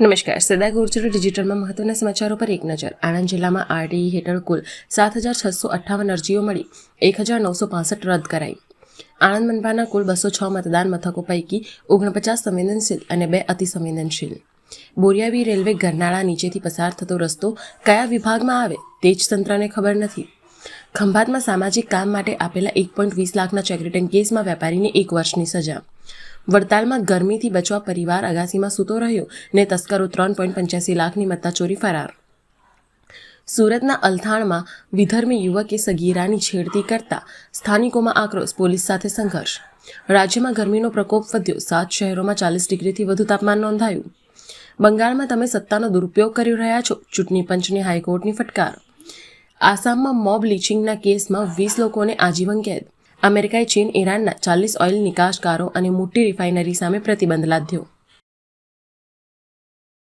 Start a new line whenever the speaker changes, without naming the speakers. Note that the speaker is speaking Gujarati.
નમસ્કાર. સરદાર ગુર્જર ડિજિટલમાં મહત્વના સમાચારો પર એક નજર. આણંદ જિલ્લામાં આરટીઈ હેઠળ કુલ 7,658 અરજીઓ મળી 1,965 રદ કરાઈ. આણંદ મનપાના કુલ 206 મતદાન મથકો પૈકી 49 સંવેદનશીલ અને 2 અતિસંવેદનશીલ. બોરિયાવી રેલવે ગરનાળા નીચેથી પસાર થતો રસ્તો કયા વિભાગમાં આવે તે જ તંત્રને ખબર નથી. ખંભાતમાં સામાજિક કામ માટે આપેલા 1.20 લાખના ચેક રિટર્ન કેસમાં વેપારીને 1 વર્ષની સજા. વડતાલમાં ગરમીથી બચવા પરિવાર અગાસીમાં સૂતો રહ્યો ને તસ્કરો 3.85 લાખની મત્તા ચોરી ફરાર. સુરતના અલથાણમાં વિધર્મી યુવકે સગીરાની છેડતી કરતા સ્થાનિકોમાં આક્રોશ, પોલીસ સાથે સંઘર્ષ. રાજ્યમાં ગરમીનો પ્રકોપ વધ્યો, 7 શહેરોમાં 40 ડિગ્રીથી વધુ તાપમાન નોંધાયું. બંગાળમાં તમે સત્તાનો દુરુપયોગ કરી રહ્યા છો, ચૂંટણી પંચની હાઈકોર્ટની ફટકાર. આસામમાં મોબ લિંચિંગના કેસમાં 20 લોકોને આજીવન કેદ. અમેરિકાએ ચીન, ઈરાનના 40 ઓઇલ નિકાસકારો અને મોટી રિફાઇનરી સામે પ્રતિબંધ લાદ્યો.